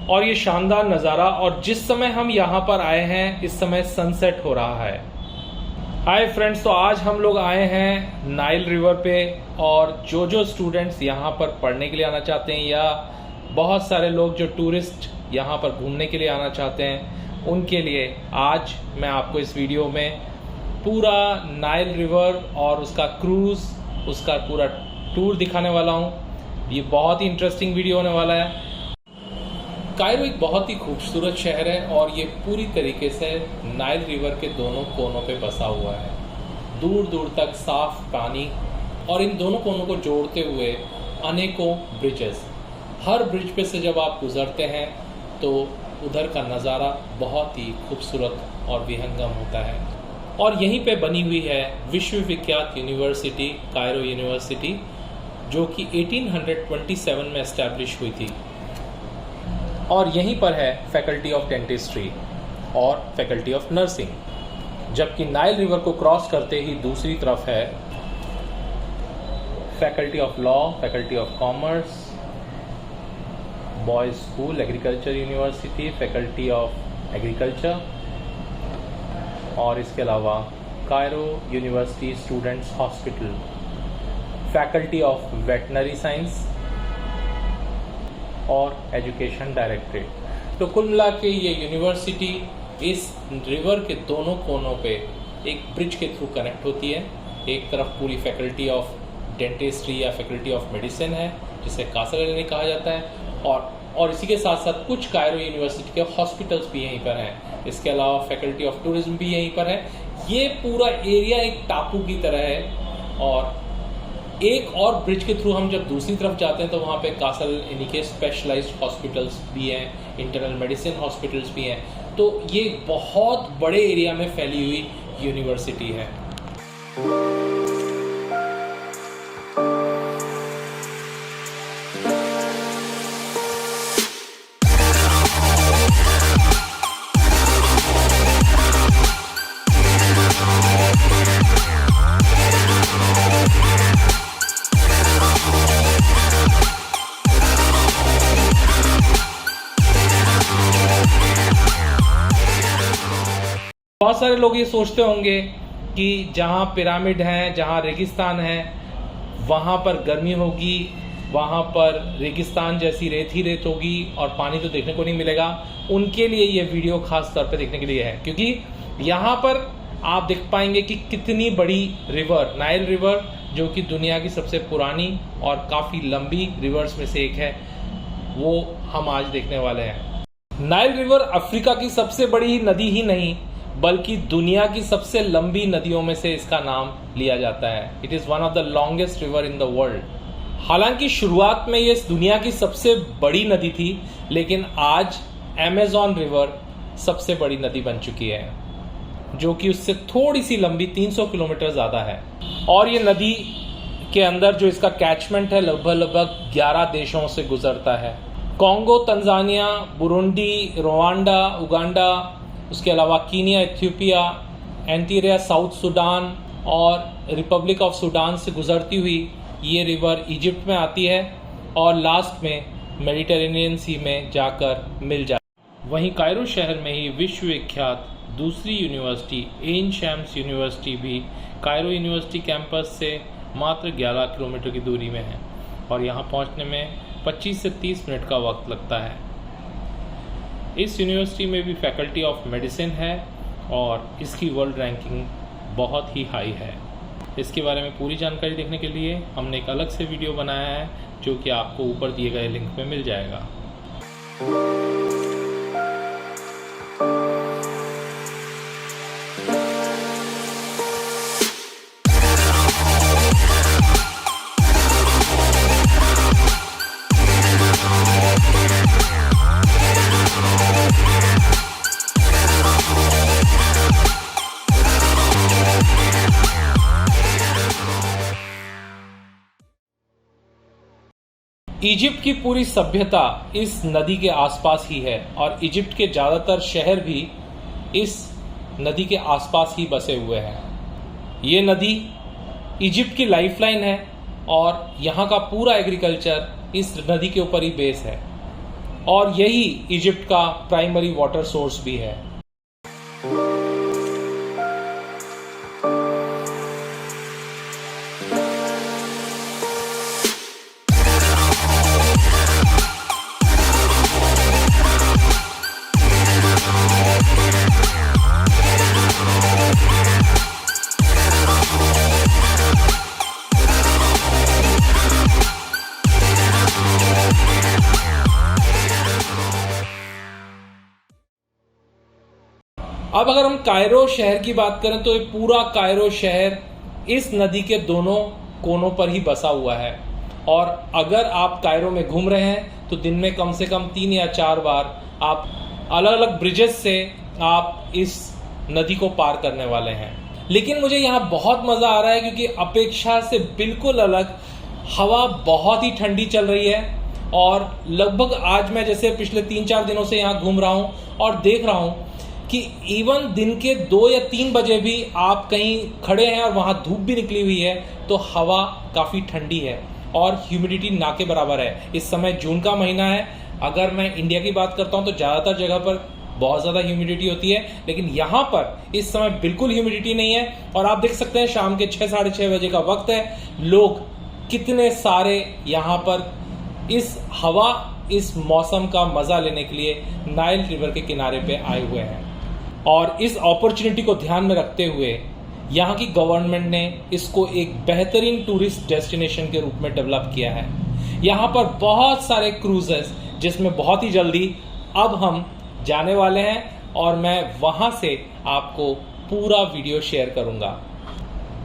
और ये शानदार नज़ारा, और जिस समय हम यहाँ पर आए हैं इस समय सनसेट हो रहा है। हाय फ्रेंड्स, तो आज हम लोग आए हैं नाइल रिवर पे, और जो स्टूडेंट्स यहाँ पर पढ़ने के लिए आना चाहते हैं या बहुत सारे लोग जो टूरिस्ट यहाँ पर घूमने के लिए आना चाहते हैं, उनके लिए आज मैं आपको इस वीडियो में पूरा नाइल रिवर और उसका क्रूज़, उसका पूरा टूर दिखाने वाला हूँ। ये बहुत ही इंटरेस्टिंग वीडियो होने वाला है। कायरो एक बहुत ही खूबसूरत शहर है और ये पूरी तरीके से नाइल रिवर के दोनों कोनों पे बसा हुआ है। दूर दूर तक साफ पानी, और इन दोनों कोनों को जोड़ते हुए अनेकों ब्रिजेस। हर ब्रिज पे से जब आप गुजरते हैं तो उधर का नज़ारा बहुत ही खूबसूरत और विहंगम होता है। और यहीं पे बनी हुई है विश्वविख्यात यूनिवर्सिटी, कायरो यूनिवर्सिटी, जो कि 1827 में एस्टैब्लिश हुई थी। और यहीं पर है फैकल्टी ऑफ डेंटिस्ट्री और फैकल्टी ऑफ नर्सिंग। जबकि नाइल रिवर को क्रॉस करते ही दूसरी तरफ है faculty of law, faculty of commerce, boys school, agriculture university, faculty of agriculture, और इसके अलावा Cairo university students hospital, faculty of veterinary science और एजुकेशन डायरेक्टरेट। तो कुल मिला के ये यूनिवर्सिटी इस रिवर के दोनों कोनों पे एक ब्रिज के थ्रू कनेक्ट होती है। एक तरफ पूरी फैकल्टी ऑफ डेंटिस्ट्री या फैकल्टी ऑफ मेडिसिन है, जिसे कासर कहा जाता है, और इसी के साथ साथ कुछ कायरो यूनिवर्सिटी के हॉस्पिटल्स भी यहीं पर हैं। इसके अलावा फैकल्टी ऑफ टूरिज्म भी यहीं पर है। ये पूरा एरिया एक टापू की तरह है, और एक और ब्रिज के थ्रू हम जब दूसरी तरफ जाते हैं तो वहाँ पे कासल इन्हीं के स्पेशलाइज्ड हॉस्पिटल्स भी हैं, इंटरनल मेडिसिन हॉस्पिटल्स भी हैं। तो ये बहुत बड़े एरिया में फैली हुई यूनिवर्सिटी है। बहुत सारे लोग ये सोचते होंगे कि जहाँ पिरामिड हैं, जहाँ रेगिस्तान है, वहाँ पर गर्मी होगी, वहाँ पर रेगिस्तान जैसी रेत ही रेत होगी और पानी तो देखने को नहीं मिलेगा। उनके लिए ये वीडियो खास तौर पे देखने के लिए है, क्योंकि यहाँ पर आप देख पाएंगे कि कितनी बड़ी रिवर, नाइल रिवर, जो कि दुनिया की सबसे पुरानी और काफ़ी लंबी रिवर्स में से एक है, वो हम आज देखने वाले हैं। नाइल रिवर अफ्रीका की सबसे बड़ी नदी ही नहीं, बल्कि दुनिया की सबसे लंबी नदियों में से इसका नाम लिया जाता है। It is one of the longest river in the world. हालांकि शुरुआत में ये दुनिया की सबसे बड़ी नदी थी, लेकिन आज अमेज़न रिवर सबसे बड़ी नदी बन चुकी है, जो कि उससे थोड़ी सी लंबी 300 किलोमीटर ज़्यादा है। और ये नदी के अंदर जो इसका कैचमेंट है लगभग 11 देशों से गुजरता है। Congo, Tanzania, Burundi, Rwanda, Uganda, उसके अलावा कीनिया, इथियोपिया, एंटीरिया, साउथ सूडान और रिपब्लिक ऑफ सूडान से गुजरती हुई ये रिवर इजिप्ट में आती है और लास्ट में मेडिटेरेनियन सी में जाकर मिल जाती है। वहीं कायरो शहर में ही विश्वविख्यात दूसरी यूनिवर्सिटी एन शम्स यूनिवर्सिटी भी कायरो यूनिवर्सिटी कैंपस से मात्र 11 किलोमीटर की दूरी में है, और यहाँ पहुँचने में 25 से 30 मिनट का वक्त लगता है। इस यूनिवर्सिटी में भी फैकल्टी ऑफ मेडिसिन है और इसकी वर्ल्ड रैंकिंग बहुत ही हाई है। इसके बारे में पूरी जानकारी देखने के लिए हमने एक अलग से वीडियो बनाया है, जो कि आपको ऊपर दिए गए लिंक में मिल जाएगा। इजिप्ट की पूरी सभ्यता इस नदी के आसपास ही है और इजिप्ट के ज़्यादातर शहर भी इस नदी के आसपास ही बसे हुए हैं। ये नदी इजिप्ट की लाइफलाइन है और यहाँ का पूरा एग्रीकल्चर इस नदी के ऊपर ही बेस है और यही इजिप्ट का प्राइमरी वाटर सोर्स भी है। अब अगर हम कायरो शहर की बात करें तो ये पूरा कायरो शहर इस नदी के दोनों कोनों पर ही बसा हुआ है और अगर आप कायरो में घूम रहे हैं तो दिन में कम से कम 3 या 4 बार आप अलग अलग ब्रिजेस से आप इस नदी को पार करने वाले हैं। लेकिन मुझे यहाँ बहुत मज़ा आ रहा है क्योंकि अपेक्षा से बिल्कुल अलग हवा बहुत ही ठंडी चल रही है और लगभग आज मैं जैसे पिछले 3-4 दिनों से यहाँ घूम रहा हूँ और देख रहा हूँ कि इवन दिन के 2 या 3 बजे भी आप कहीं खड़े हैं और वहाँ धूप भी निकली हुई है तो हवा काफ़ी ठंडी है और ह्यूमिडिटी ना के बराबर है। इस समय जून का महीना है। अगर मैं इंडिया की बात करता हूँ तो ज़्यादातर जगह पर बहुत ज़्यादा ह्यूमिडिटी होती है, लेकिन यहाँ पर इस समय बिल्कुल ह्यूमिडिटी नहीं है और आप देख सकते हैं शाम के 6-6:30 बजे का वक्त है। लोग कितने सारे यहाँ पर इस हवा इस मौसम का मज़ा लेने के लिए नाइल रिवर के किनारे पे आए हुए हैं और इस अपॉर्चुनिटी को ध्यान में रखते हुए यहाँ की गवर्नमेंट ने इसको एक बेहतरीन टूरिस्ट डेस्टिनेशन के रूप में डेवलप किया है। यहाँ पर बहुत सारे क्रूजेस जिसमें बहुत ही जल्दी अब हम जाने वाले हैं और मैं वहाँ से आपको पूरा वीडियो शेयर करूँगा।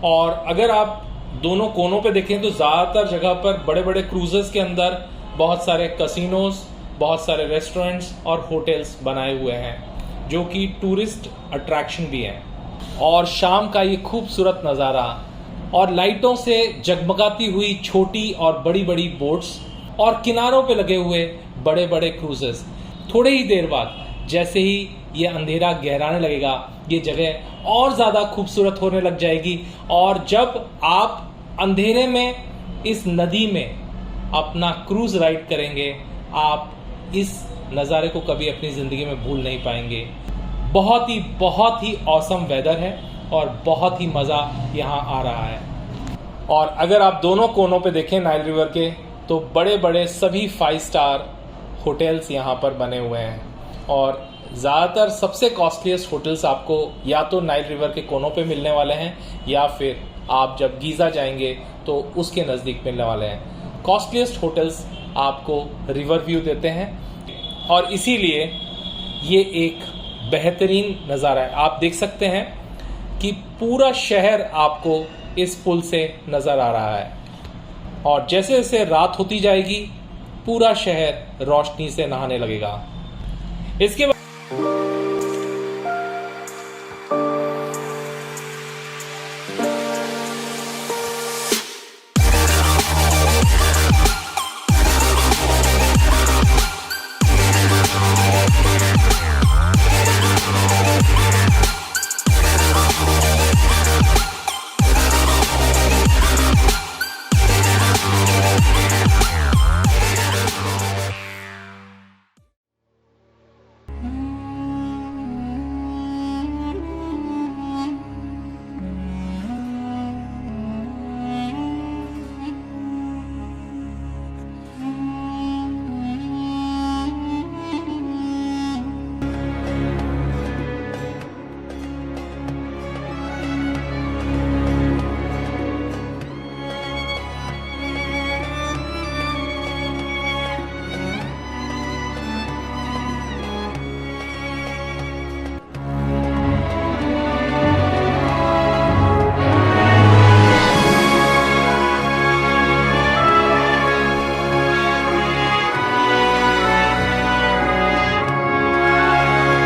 और अगर आप दोनों कोनों पे देखें तो ज़्यादातर जगह पर बड़े बड़े क्रूजेस के अंदर बहुत सारे कसिनोज, बहुत सारे रेस्टोरेंट्स और होटल्स बनाए हुए हैं जो कि टूरिस्ट अट्रैक्शन भी हैं। और शाम का ये खूबसूरत नज़ारा और लाइटों से जगमगाती हुई छोटी और बड़ी बड़ी बोट्स और किनारों पे लगे हुए बड़े बड़े क्रूजेस, थोड़े ही देर बाद जैसे ही ये अंधेरा गहराने लगेगा ये जगह और ज़्यादा खूबसूरत होने लग जाएगी और जब आप अंधेरे में इस नदी में अपना क्रूज राइड करेंगे आप इस नज़ारे को कभी अपनी ज़िंदगी में भूल नहीं पाएंगे। बहुत ही औसम वेदर है और बहुत ही मज़ा यहाँ आ रहा है। और अगर आप दोनों कोनों पे देखें नाइल रिवर के तो बड़े बड़े सभी 5 स्टार होटल्स यहाँ पर बने हुए हैं और ज़्यादातर सबसे कॉस्टलीस्ट होटल्स आपको या तो नाइल रिवर के कोनों पे मिलने वाले हैं या फिर आप जब गीज़ा जाएंगे तो उसके नज़दीक मिलने वाले हैं। कॉस्टलीस्ट होटल्स आपको रिवर व्यू देते हैं और इसीलिए ये एक बेहतरीन नज़ारा है। आप देख सकते हैं कि पूरा शहर आपको इस पुल से नज़र आ रहा है और जैसे जैसे रात होती जाएगी पूरा शहर रोशनी से नहाने लगेगा। इसके बाद